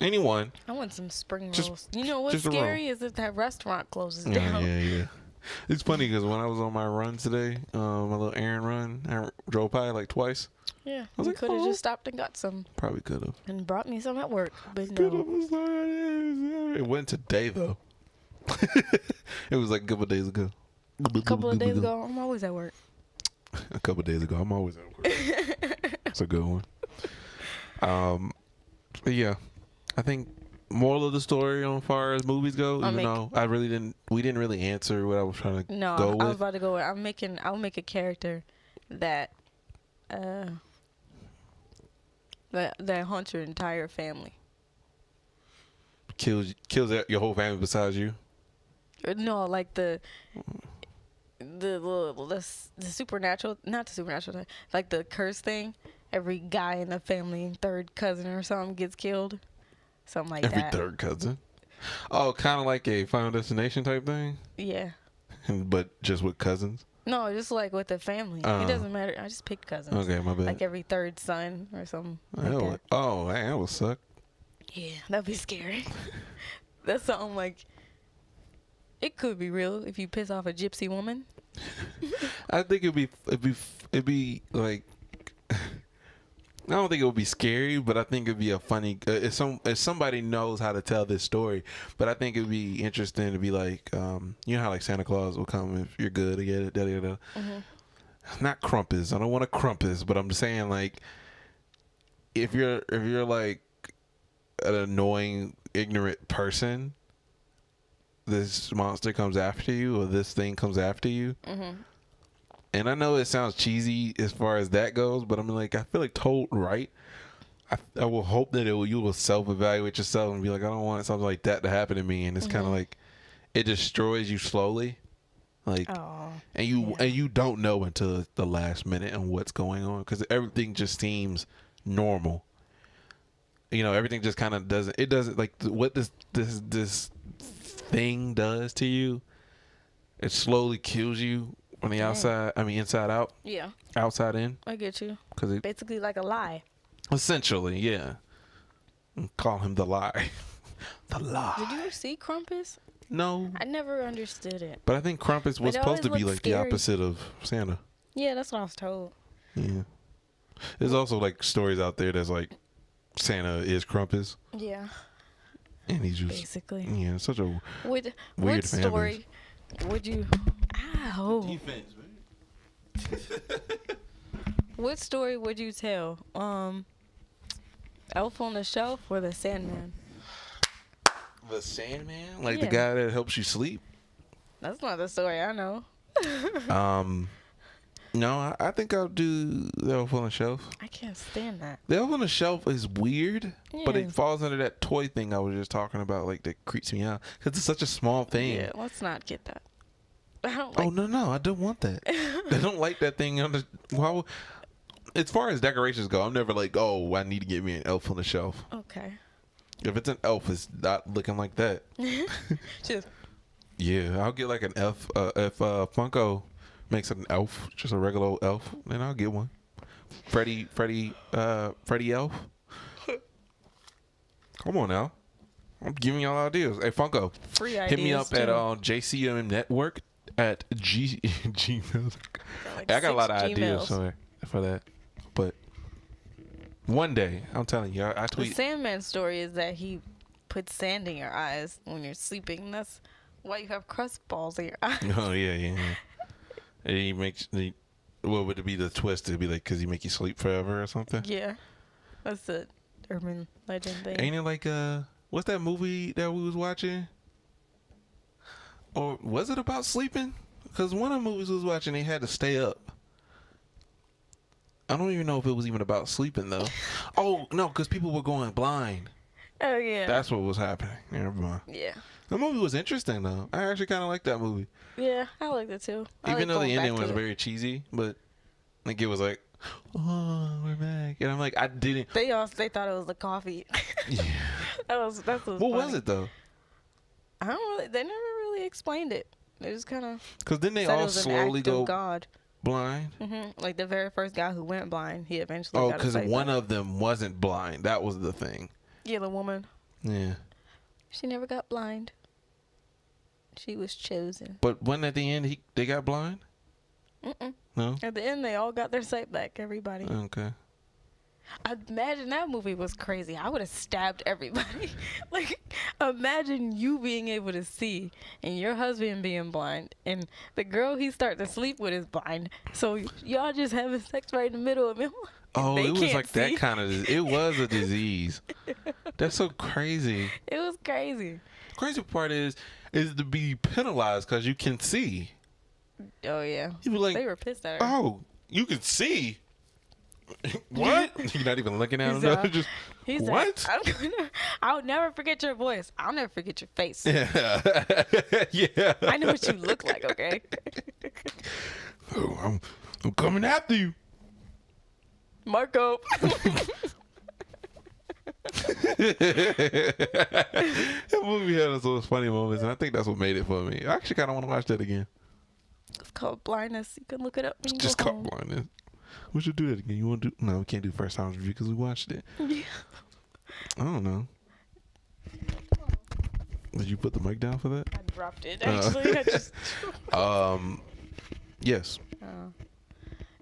Speaker 1: Anyone.
Speaker 2: I want some spring
Speaker 1: Just-
Speaker 2: rolls. You know what's
Speaker 1: just a roll.
Speaker 2: scary is if that restaurant closes
Speaker 1: Yeah,
Speaker 2: down.
Speaker 1: yeah. It's funny because when I was on my run today, my little errand run, I drove by like twice.
Speaker 2: Yeah,
Speaker 1: was
Speaker 2: you
Speaker 1: like,
Speaker 2: could have
Speaker 1: oh.
Speaker 2: just stopped and got some
Speaker 1: Probably could have.
Speaker 2: and brought me some at work, but no.
Speaker 1: It went today though. It was like a couple days ago.
Speaker 2: A couple of days ago, I'm always at work.
Speaker 1: A couple days ago, I'm always at work. It's a good one. But yeah, I think moral of the story on far as movies go, even though we didn't really answer what I was trying to
Speaker 2: No,
Speaker 1: go
Speaker 2: I was
Speaker 1: with.
Speaker 2: about to go with. I'll make a character that that haunts your entire family.
Speaker 1: Kills your whole family besides you.
Speaker 2: No, like the supernatural, not the supernatural, like the curse thing. Every guy in the family, third cousin or something, gets killed. Something like
Speaker 1: Every
Speaker 2: that.
Speaker 1: third cousin. Oh, kind of like a Final Destination type thing,
Speaker 2: Yeah.
Speaker 1: but just with cousins.
Speaker 2: No, just like with the family. It doesn't matter. I just picked cousins.
Speaker 1: Okay, my bad.
Speaker 2: Like every third son or something.
Speaker 1: Man, that would suck.
Speaker 2: Yeah, that'd be scary. That's something like, it could be real if you piss off a gypsy woman.
Speaker 1: I think it'd be like. I don't think it would be scary, but I think it'd be a funny. If somebody knows how to tell this story, but I think it'd be interesting to be like, you know how like Santa Claus will come if you're good to get it. Not Krampus. I don't want a Krampus, but I'm just saying like, if you're like an annoying, ignorant person, this monster comes after you, or this thing comes after you. And I know it sounds cheesy as far as that goes, but I'm like, I feel like told right, I will hope that you will self-evaluate yourself and be like, I don't want something like that to happen to me. And it's kind of like, it destroys you slowly, like, and you don't know until the last minute on what's going on, because everything just seems normal. You know, everything just kind of doesn't. It doesn't like what this thing does to you. It slowly kills you. On the outside, inside out.
Speaker 2: Yeah.
Speaker 1: Outside in.
Speaker 2: I get you.
Speaker 1: Because
Speaker 2: basically like a lie.
Speaker 1: Essentially, yeah. Call him the lie. The lie.
Speaker 2: Did you see Krampus?
Speaker 1: No.
Speaker 2: I never understood it.
Speaker 1: But I think Krampus was
Speaker 2: It
Speaker 1: supposed to
Speaker 2: always
Speaker 1: be
Speaker 2: looked
Speaker 1: like the
Speaker 2: scary.
Speaker 1: opposite of Santa.
Speaker 2: Yeah, that's what I was told.
Speaker 1: Yeah. There's also like stories out there that's like Santa is Krampus.
Speaker 2: Yeah,
Speaker 1: And he's just,
Speaker 2: basically.
Speaker 1: yeah, such a
Speaker 2: What
Speaker 1: weird
Speaker 2: story would you? Ow.
Speaker 1: defense, man.
Speaker 2: What story would you tell? Elf on the Shelf or the Sandman?
Speaker 1: The Sandman? Like the
Speaker 2: Yeah.
Speaker 1: guy that helps you sleep?
Speaker 2: That's not the story I know.
Speaker 1: No, I think I'll do the Elf on the Shelf.
Speaker 2: I can't stand that.
Speaker 1: The Elf on the Shelf is weird, but
Speaker 2: Yeah.
Speaker 1: it falls under that toy thing I was just talking about, like that creeps me out because it's such a small thing.
Speaker 2: Yeah, let's not get that. I don't
Speaker 1: Oh
Speaker 2: like.
Speaker 1: no, I don't want that. I don't like that thing. Well, as far as decorations go, I'm never like, oh, I need to get me an Elf on the Shelf.
Speaker 2: Okay.
Speaker 1: If it's an elf, it's not looking like that.
Speaker 2: Just
Speaker 1: Yeah, I'll get like an elf. If Funko makes an elf, just a regular old elf, then I'll get one. Freddy Elf. Come on now, I'm giving y'all ideas. Hey Funko,
Speaker 2: free ideas.
Speaker 1: hit me up at
Speaker 2: too.
Speaker 1: JCMN Network at Gmail.
Speaker 2: Like
Speaker 1: I got a lot of
Speaker 2: 6
Speaker 1: ideas
Speaker 2: Gmails.
Speaker 1: for that, but one day I'm telling you, I
Speaker 2: The
Speaker 1: tweet.
Speaker 2: Sandman story is that he puts sand in your eyes when you're sleeping. That's why you have crust balls in your eyes.
Speaker 1: Oh yeah. And he makes what would it be the twist? It'd be like because he make you sleep forever or something.
Speaker 2: Yeah, that's the urban legend thing.
Speaker 1: Ain't it like what's that movie that we was watching? Or was it about sleeping? Because one of the movies we was watching, they had to stay up. I don't even know if it was even about sleeping though. Oh no, because people were going blind.
Speaker 2: Oh yeah.
Speaker 1: That's what was happening. Never mind.
Speaker 2: Yeah.
Speaker 1: The movie was interesting though. I actually kind of liked that movie,
Speaker 2: Yeah, I liked it too. I
Speaker 1: even
Speaker 2: like
Speaker 1: though the
Speaker 2: going
Speaker 1: ending
Speaker 2: back
Speaker 1: was
Speaker 2: to it.
Speaker 1: very cheesy. But like it was like, oh, we're back, and I'm like, I didn't.
Speaker 2: They thought it was the coffee.
Speaker 1: Yeah.
Speaker 2: That's
Speaker 1: What
Speaker 2: funny.
Speaker 1: was it though?
Speaker 2: I don't really. They never really explained it. They just kind of
Speaker 1: Because then they
Speaker 2: said it
Speaker 1: all
Speaker 2: was
Speaker 1: slowly
Speaker 2: an act
Speaker 1: go
Speaker 2: of God.
Speaker 1: blind.
Speaker 2: Like the very first guy who went blind, he eventually.
Speaker 1: Oh,
Speaker 2: got
Speaker 1: because
Speaker 2: his sight
Speaker 1: one
Speaker 2: back.
Speaker 1: of them wasn't blind. That was the thing.
Speaker 2: Yeah, the woman.
Speaker 1: Yeah.
Speaker 2: She never got blind. She was chosen.
Speaker 1: But when at the end they got blind?
Speaker 2: Mm-mm.
Speaker 1: No?
Speaker 2: At the end, they all got their sight back. Everybody.
Speaker 1: Okay.
Speaker 2: I imagine that movie was crazy. I would have stabbed everybody. Like, imagine you being able to see and your husband being blind, and the girl he start to sleep with is blind. So y'all just having sex right in the middle of him.
Speaker 1: Oh,
Speaker 2: They
Speaker 1: it was
Speaker 2: can't
Speaker 1: like
Speaker 2: see.
Speaker 1: that kind of. It was a disease. That's so crazy.
Speaker 2: It was crazy.
Speaker 1: Crazy part is to be penalized because you can see.
Speaker 2: Oh yeah.
Speaker 1: You were like,
Speaker 2: They were pissed at her.
Speaker 1: oh, you can see. What? You're not even looking at him.
Speaker 2: He's,
Speaker 1: though. Just
Speaker 2: He's
Speaker 1: what?
Speaker 2: like, I'll never forget your voice. I'll never forget your face.
Speaker 1: Yeah. Yeah.
Speaker 2: I know what you look like, okay?
Speaker 1: Oh, I'm coming after you.
Speaker 2: Marco.
Speaker 1: That movie had those funny moments, and I think that's what made it for me. I actually kind of want to watch that again.
Speaker 2: It's called blindness. You can look it up when you
Speaker 1: Just
Speaker 2: go
Speaker 1: caught
Speaker 2: home.
Speaker 1: blindness. We should do that again. You want to do? No, we can't do first time review because we watched it.
Speaker 2: Yeah.
Speaker 1: I don't know. Did you put the mic down for that?
Speaker 2: I dropped it, actually. I just...
Speaker 1: Yes.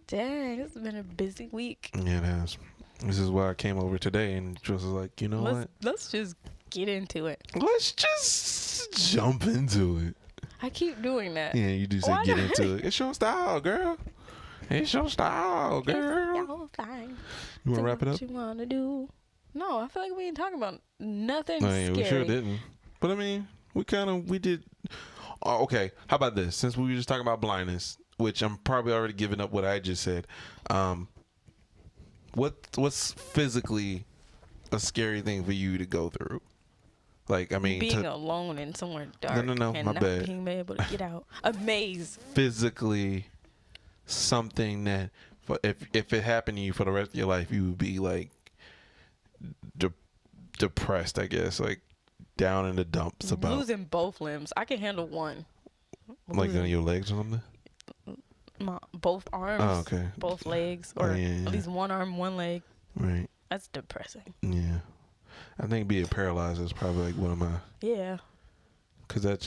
Speaker 2: Dang, this has been a busy week.
Speaker 1: Yeah, it has. This is why I came over today and just was like, you know what?
Speaker 2: Let's just get into it.
Speaker 1: Let's just jump into it.
Speaker 2: I keep doing that.
Speaker 1: Yeah, you do say
Speaker 2: Why
Speaker 1: get
Speaker 2: not?
Speaker 1: into it. It's your style, girl. It's your style, girl.
Speaker 2: Y'all fine.
Speaker 1: You want to
Speaker 2: Do
Speaker 1: wrap it up?
Speaker 2: what you want to do. No, I feel like we ain't talking about nothing
Speaker 1: I mean, we sure
Speaker 2: scary.
Speaker 1: didn't. But I mean, we did. Oh, okay, how about this? Since we were just talking about blindness, which I'm probably already giving up what I just said. What's physically a scary thing for you to go through? Like, I mean,
Speaker 2: Being alone in somewhere dark.
Speaker 1: no,
Speaker 2: and
Speaker 1: my
Speaker 2: not
Speaker 1: bad.
Speaker 2: being able to get out. A maze.
Speaker 1: physically something that if it happened to you for the rest of your life, you would be like depressed, I guess, like down in the dumps about
Speaker 2: Losing both limbs. I can handle one.
Speaker 1: like
Speaker 2: Losing
Speaker 1: on your legs or something.
Speaker 2: both arms.
Speaker 1: Oh, okay.
Speaker 2: Both legs. Or
Speaker 1: yeah.
Speaker 2: at least one arm, one leg.
Speaker 1: Right.
Speaker 2: That's depressing.
Speaker 1: Yeah. I think being paralyzed is probably like one of my.
Speaker 2: Yeah.
Speaker 1: because that's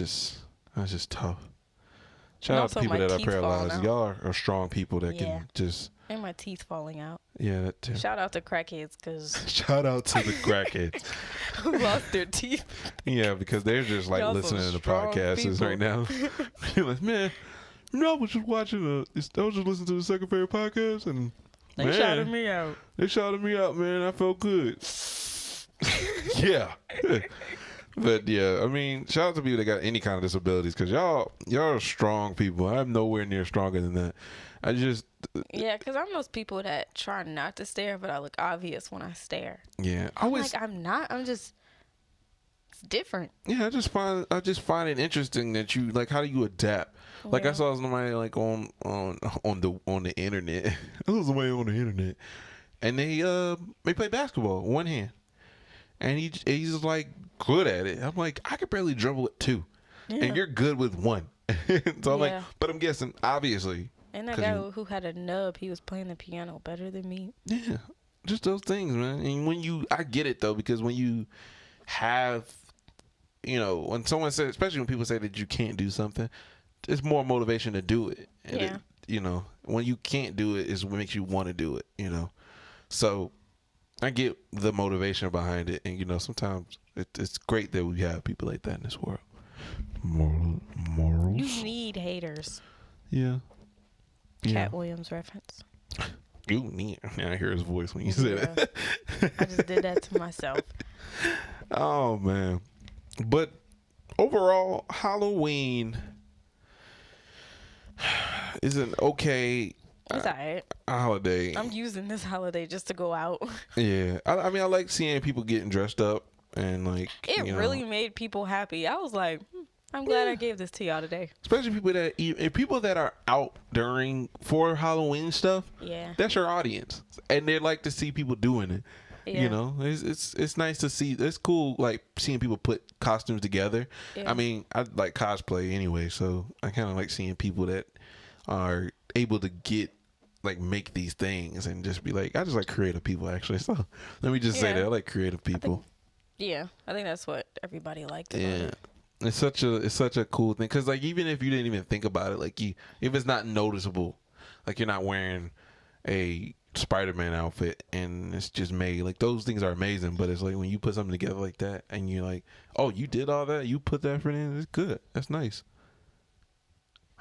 Speaker 1: just tough. Shout
Speaker 2: And
Speaker 1: out to
Speaker 2: also
Speaker 1: people
Speaker 2: my
Speaker 1: that are
Speaker 2: teeth falling
Speaker 1: paralyzed.
Speaker 2: out.
Speaker 1: Y'all are strong people that
Speaker 2: Yeah.
Speaker 1: can just
Speaker 2: And my teeth falling out.
Speaker 1: yeah. That too.
Speaker 2: Shout out to crackheads because
Speaker 1: Shout out to the crackheads.
Speaker 2: who lost their teeth.
Speaker 1: Yeah, because they're just like
Speaker 2: Y'all some
Speaker 1: listening to the
Speaker 2: strong
Speaker 1: podcasts
Speaker 2: people.
Speaker 1: right now. You're like, man, you know, I was just watching I was just listening to the Second Favorite podcast, and
Speaker 2: They
Speaker 1: man,
Speaker 2: shouted me out.
Speaker 1: They shouted me out, man. I felt good. Yeah. But yeah, I mean, shout out to people that got any kind of disabilities, because y'all are strong people. I'm nowhere near stronger than that. I just
Speaker 2: Yeah, because I'm those people that try not to stare, but I look obvious when I stare.
Speaker 1: yeah.
Speaker 2: I'm like, I'm not. I'm just. It's different.
Speaker 1: Yeah, I just find it interesting that you like. How do you adapt? Like I
Speaker 2: Yeah.
Speaker 1: saw somebody like on the internet. I saw somebody on the internet, and they play basketball with one hand, and he's like good at it. I'm like, I could barely dribble it two,
Speaker 2: Yeah.
Speaker 1: and you're good with one. So I'm like,
Speaker 2: Yeah.
Speaker 1: but I'm guessing obviously.
Speaker 2: And that
Speaker 1: 'cause
Speaker 2: guy
Speaker 1: you-
Speaker 2: who had a nub, he was playing the piano better than me.
Speaker 1: Yeah, just those things, man. And I get it though, because when you have, when someone says, especially when people say that you can't do something, it's more motivation to do it. And
Speaker 2: Yeah.
Speaker 1: when you can't do it is what makes you want to do it. So I get the motivation behind it, and sometimes it's great that we have people like that in this world. Morals.
Speaker 2: You need haters.
Speaker 1: Yeah.
Speaker 2: Cat Williams reference.
Speaker 1: You need. I hear his voice when you say that.
Speaker 2: I just did that to myself.
Speaker 1: Oh man, but overall, Halloween is an okay
Speaker 2: It's alright.
Speaker 1: holiday.
Speaker 2: I'm using this holiday just to go out.
Speaker 1: Yeah, I mean, I like seeing people getting dressed up and like
Speaker 2: It really made people happy. I was like, I'm glad I gave this to y'all today.
Speaker 1: especially people that are out for Halloween stuff.
Speaker 2: Yeah.
Speaker 1: That's your audience, and they like to see people doing it.
Speaker 2: Yeah.
Speaker 1: It's nice to see. It's cool, like seeing people put costumes together.
Speaker 2: Yeah.
Speaker 1: I mean, I like cosplay anyway, so I kind of like seeing people that are able to make these things and just be like, I just like creative people actually. So let me just say
Speaker 2: Yeah.
Speaker 1: that I like creative people.
Speaker 2: Yeah. I think that's what everybody liked about
Speaker 1: Yeah.
Speaker 2: it.
Speaker 1: It's such a cool thing, because like even if you didn't even think about it, like if it's not noticeable, like you're not wearing a Spider-Man outfit and it's just made, like those things are amazing, but it's like when you put something together like that and you're like, oh, you did all that, you put that effort in, it's good, that's nice.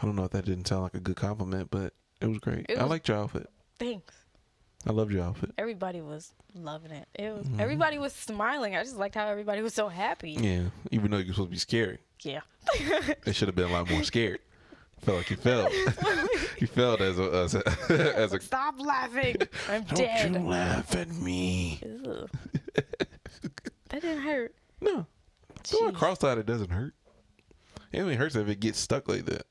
Speaker 1: I don't know if that didn't sound like a good compliment, but it was great. I liked your outfit.
Speaker 2: Thanks.
Speaker 1: I loved your outfit.
Speaker 2: Everybody was loving it. Everybody was smiling. I just liked how everybody was so happy.
Speaker 1: Yeah, even though you're supposed to be scary,
Speaker 2: Yeah.
Speaker 1: they should have been a lot more scared. Felt like you failed. You failed as a.
Speaker 2: Stop laughing. I'm
Speaker 1: Don't
Speaker 2: dead.
Speaker 1: you laugh at me.
Speaker 2: Ew. That didn't hurt.
Speaker 1: No. Doing
Speaker 2: Jeez.
Speaker 1: cross-eyed, it doesn't hurt. It only hurts if it gets stuck like that.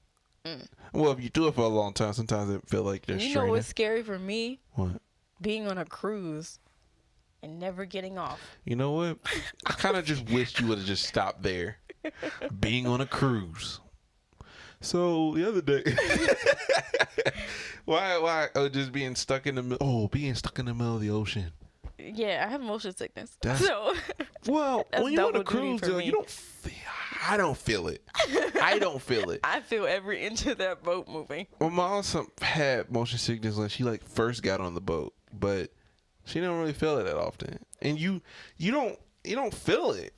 Speaker 1: Well, if you do it for a long time, sometimes it feel like they're
Speaker 2: You know
Speaker 1: straining.
Speaker 2: what's scary for me?
Speaker 1: What?
Speaker 2: Being on a cruise and never getting off.
Speaker 1: You know what? I kind of just wished you would have just stopped there. Being on a cruise. So the other day, why? Oh, just being stuck in the middle. Oh, being stuck in the middle of the ocean.
Speaker 2: Yeah, I have motion sickness.
Speaker 1: That's-
Speaker 2: So
Speaker 1: Well,
Speaker 2: That's
Speaker 1: when you're on a
Speaker 2: double duty
Speaker 1: cruise,
Speaker 2: for
Speaker 1: though,
Speaker 2: me.
Speaker 1: you don't. I don't feel it. I don't feel it.
Speaker 2: I feel every inch of that boat moving.
Speaker 1: My mom had motion sickness when she first got on the boat, but she don't really feel it that often. And you don't feel it.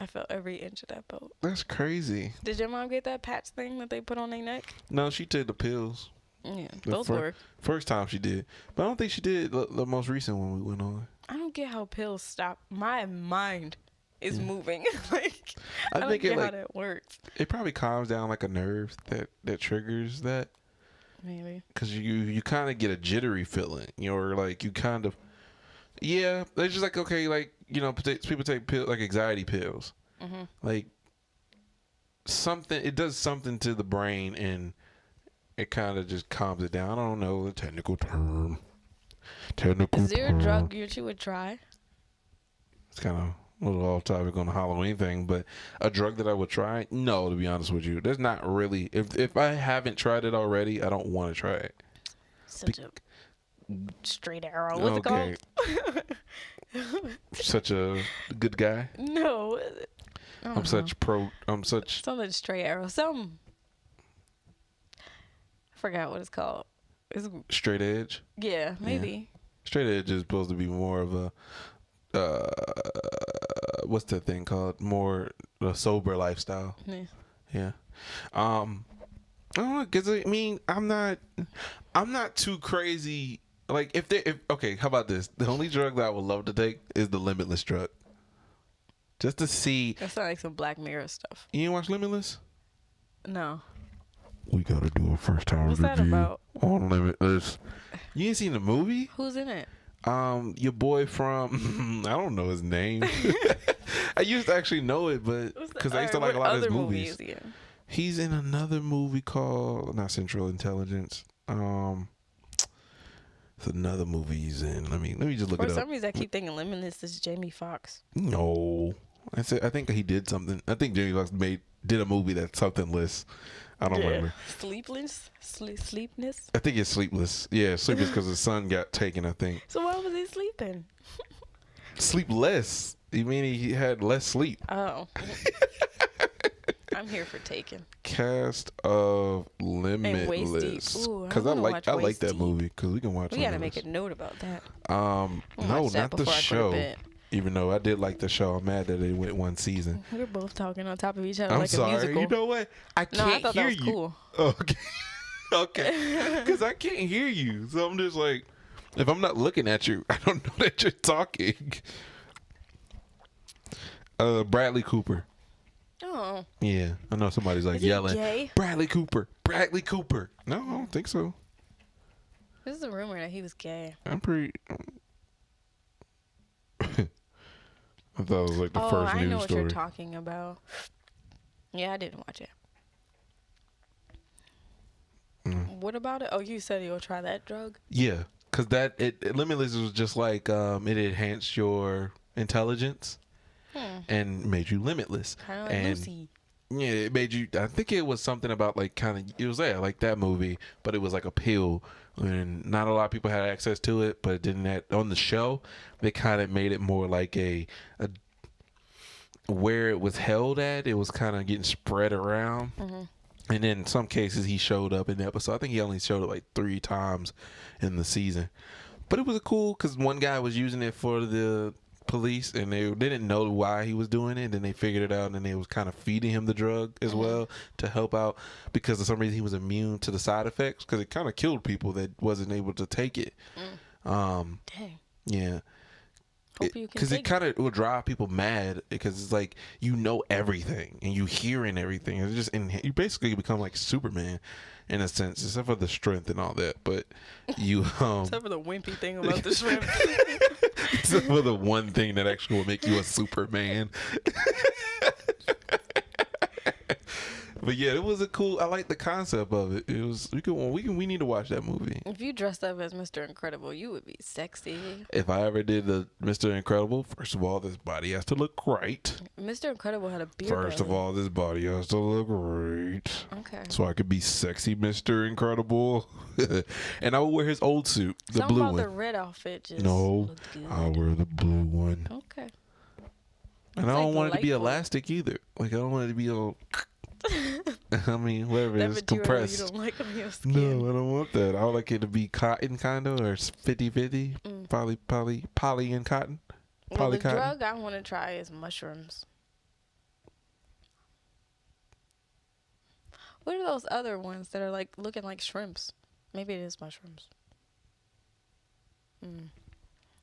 Speaker 2: I felt every inch of that boat.
Speaker 1: That's crazy.
Speaker 2: Did your mom get that patch thing that they put on their neck?
Speaker 1: No, she took the pills.
Speaker 2: Yeah,
Speaker 1: The
Speaker 2: those
Speaker 1: fir-
Speaker 2: work.
Speaker 1: First time she did, but I don't think she did the most recent one we went on.
Speaker 2: I don't get how pills stop. My mind is moving. Like
Speaker 1: I
Speaker 2: I don't
Speaker 1: think it
Speaker 2: get how
Speaker 1: like
Speaker 2: that works.
Speaker 1: it probably calms down like a nerve that triggers that,
Speaker 2: Maybe.
Speaker 1: because you kind of get a jittery feeling. You're like you kind of yeah. It's just like okay, like people take pills like anxiety pills.
Speaker 2: Mm-hmm.
Speaker 1: Like something, it does something to the brain and it kind of just calms it down. I don't know the technical term.
Speaker 2: Is there a drug you would try?
Speaker 1: It's kind of a little off topic on the Halloween thing, but a drug that I would try? No, to be honest with you, there's not really. If I haven't tried it already, I don't want to try it.
Speaker 2: Such a straight arrow. What's it called?
Speaker 1: Such a good guy.
Speaker 2: No.
Speaker 1: I'm such
Speaker 2: something straight arrow. Some I forgot what it's called. It's
Speaker 1: straight edge.
Speaker 2: yeah, maybe.
Speaker 1: Straight edge is supposed to be more of a what's that thing called? More a sober lifestyle.
Speaker 2: Yeah.
Speaker 1: Yeah. I don't know, cause I mean, I'm not too crazy. Like if okay, how about this? The only drug that I would love to take is the Limitless drug. Just to see.
Speaker 2: That sounds like some Black Mirror stuff.
Speaker 1: You ain't watch Limitless?
Speaker 2: No.
Speaker 1: We gotta do a first time
Speaker 2: What's
Speaker 1: review
Speaker 2: that about?
Speaker 1: on Limitless. You ain't seen the movie?
Speaker 2: Who's in it?
Speaker 1: Your boy from I don't know his name. I used to actually know it, but because I used to like a lot of his movies.
Speaker 2: Is he in?
Speaker 1: He's in another movie called not Central Intelligence. It's another movie he's in. Let me just look it up.
Speaker 2: For some reason, I keep thinking Limitless is Jamie Foxx.
Speaker 1: No, I think he did something. I think Jamie Foxx did a movie that's something-less. I don't remember.
Speaker 2: Sleepless? Sleepness?
Speaker 1: I think it's Sleepless. Yeah, Sleepless because his son got taken, I think.
Speaker 2: So why was he sleeping?
Speaker 1: Sleep less. You mean he had less sleep?
Speaker 2: Oh. I'm here for taking.
Speaker 1: Cast of Limitless. Because I like that movie because we can watch it.
Speaker 2: We gotta make a note about that.
Speaker 1: No, not the show. Even though I did like the show, I'm mad that they went one season.
Speaker 2: We're both talking on top of each other
Speaker 1: I'm
Speaker 2: like
Speaker 1: sorry.
Speaker 2: a musical.
Speaker 1: You know what? I can't
Speaker 2: thought
Speaker 1: hear
Speaker 2: that was
Speaker 1: you.
Speaker 2: Cool.
Speaker 1: Okay. Okay. Because I can't hear you. So I'm just like, if I'm not looking at you, I don't know that you're talking. Bradley Cooper.
Speaker 2: Oh.
Speaker 1: Yeah. I know somebody's like
Speaker 2: Is he
Speaker 1: yelling.
Speaker 2: gay?
Speaker 1: Bradley Cooper. Bradley Cooper. No, I don't think so.
Speaker 2: This is a rumor that he was gay.
Speaker 1: I'm pretty. I thought it was like the first
Speaker 2: I
Speaker 1: news
Speaker 2: know what
Speaker 1: story.
Speaker 2: you're talking about. Yeah, I didn't watch it. What about it? Oh, you said you'll try that drug?
Speaker 1: Yeah, because Limitless was just like it enhanced your intelligence and made you limitless.
Speaker 2: Kind of like
Speaker 1: and
Speaker 2: Lucy.
Speaker 1: yeah, it made you. I think it was something about like it was like that movie, but it was like a pill, and not a lot of people had access to it. But it didn't on the show, they kind of made it more like a where it was held at. It was kind of getting spread around. And in some cases, he showed up in the episode. I think he only showed up like 3 times in the season. But it was cool because one guy was using it for the police, and they didn't know why he was doing it. And then they figured it out, and they was kind of feeding him the drug as well to help out because for some reason he was immune to the side effects because it kind of killed people that wasn't able to take it.
Speaker 2: Dang.
Speaker 1: Yeah.
Speaker 2: Hope you can
Speaker 1: Because it
Speaker 2: take
Speaker 1: kind of will drive people mad because it's like you know everything and you hearing everything. It's just you basically become like Superman in a sense, except for the strength and all that. But you
Speaker 2: Except for the wimpy thing about the shrimp.
Speaker 1: except for the one thing that actually will make you a Superman. But yeah, it was I like the concept of it. It was we need to watch that movie.
Speaker 2: If you dressed up as Mr. Incredible, you would be sexy.
Speaker 1: If I ever did the Mr. Incredible, first of all, this body has to look great.
Speaker 2: Mr. Incredible had a beard.
Speaker 1: First of all, this body has to look great.
Speaker 2: Okay.
Speaker 1: So I could be sexy Mr. Incredible. And I would wear his old suit, the
Speaker 2: Something
Speaker 1: blue
Speaker 2: about
Speaker 1: one.
Speaker 2: the red outfit just
Speaker 1: No,
Speaker 2: looked good.
Speaker 1: I'll wear the blue one.
Speaker 2: Okay.
Speaker 1: And I don't want it to be
Speaker 2: delightful.
Speaker 1: elastic either. Like, I don't want it to be all... I mean, whatever,
Speaker 2: That
Speaker 1: it's
Speaker 2: material
Speaker 1: compressed.
Speaker 2: you don't like on your skin.
Speaker 1: No, I don't want that. I would like it to be cotton kind of, or 50-50. Poly and cotton.
Speaker 2: Well, the
Speaker 1: Polycotton.
Speaker 2: drug I want to try is mushrooms. What are those other ones that are like looking like shrimps? Maybe it is mushrooms.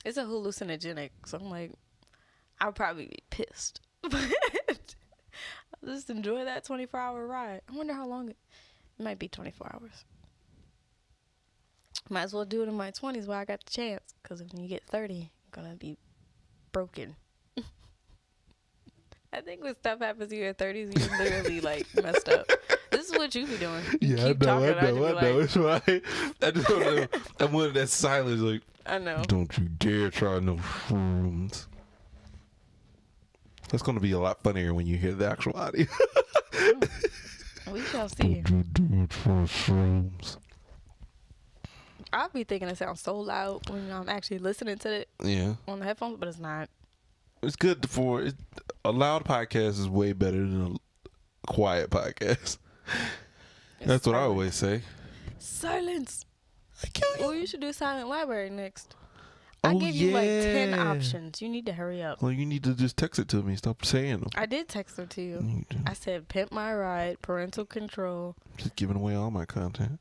Speaker 2: It's a hallucinogenic, so I'm like, I'll probably be pissed. But I'll just enjoy that 24-hour ride. I wonder how long it might be 24 hours. Might as well do it in my 20s while I got the chance, because when you get 30, I'm going to be broken. I think when stuff happens to you at 30s, you're literally like messed up. This is what you be doing. You
Speaker 1: Yeah,
Speaker 2: keep
Speaker 1: I know.
Speaker 2: talking,
Speaker 1: It's why I just don't know. I'm one of that silence, like,
Speaker 2: I know.
Speaker 1: don't you dare try no shrooms. That's going to be a lot funnier when you hear the actual audio.
Speaker 2: We shall see.
Speaker 1: Don't you dare try shrooms.
Speaker 2: I'll be thinking it sounds so loud when I'm actually listening to it
Speaker 1: Yeah.
Speaker 2: on the headphones, but it's not.
Speaker 1: It's good for it. a loud podcast is way better than a quiet podcast. That's what I always say.
Speaker 2: Silence.
Speaker 1: I kill you.
Speaker 2: Well, you should do silent library next. I
Speaker 1: Oh,
Speaker 2: gave you like 10
Speaker 1: yeah.
Speaker 2: options. You need to hurry up.
Speaker 1: Well, you need to just text it to me. Stop saying them.
Speaker 2: I did text them to you.
Speaker 1: You do.
Speaker 2: I said pimp my ride, parental control.
Speaker 1: Just giving away all my content.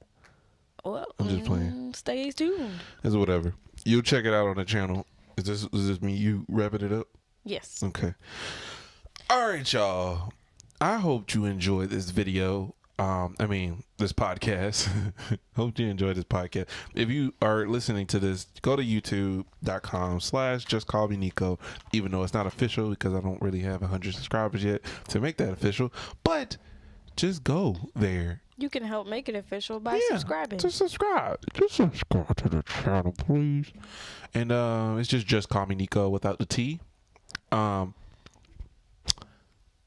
Speaker 2: Well,
Speaker 1: I'm just playing.
Speaker 2: Stay tuned.
Speaker 1: It's whatever. You'll check it out on the channel. Is this me? You wrapping it up?
Speaker 2: Yes.
Speaker 1: Okay. All right, y'all. I hope you enjoyed this video. This podcast. Hope you enjoyed this podcast. If you are listening to this, go to youtube.com/justcallmenico, even though it's not official because I don't really have 100 subscribers yet to make that official. But just go there.
Speaker 2: You can help make it official by subscribing.
Speaker 1: Just subscribe. Just subscribe to the channel, please. And it's just Call Me Nico without the T.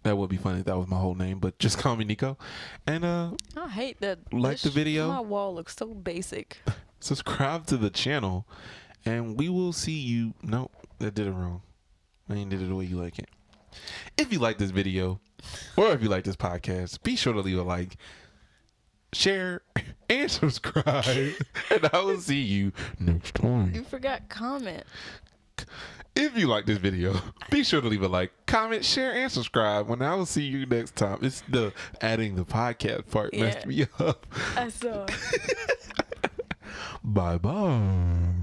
Speaker 1: That would be funny if that was my whole name, but just call me Nico. And
Speaker 2: I hate that.
Speaker 1: like the video.
Speaker 2: My wall looks so basic.
Speaker 1: Subscribe to the channel, and we will see you. No, that did it wrong. I ain't did it the way you like it. If you like this video, or if you like this podcast, be sure to leave a like, share, and subscribe. And I will see you next time.
Speaker 2: You forgot comment.
Speaker 1: If you like this video, be sure to leave a like, comment, share, and subscribe. When I will see you next time. It's the adding the podcast part messed me up.
Speaker 2: I saw.
Speaker 1: Bye bye.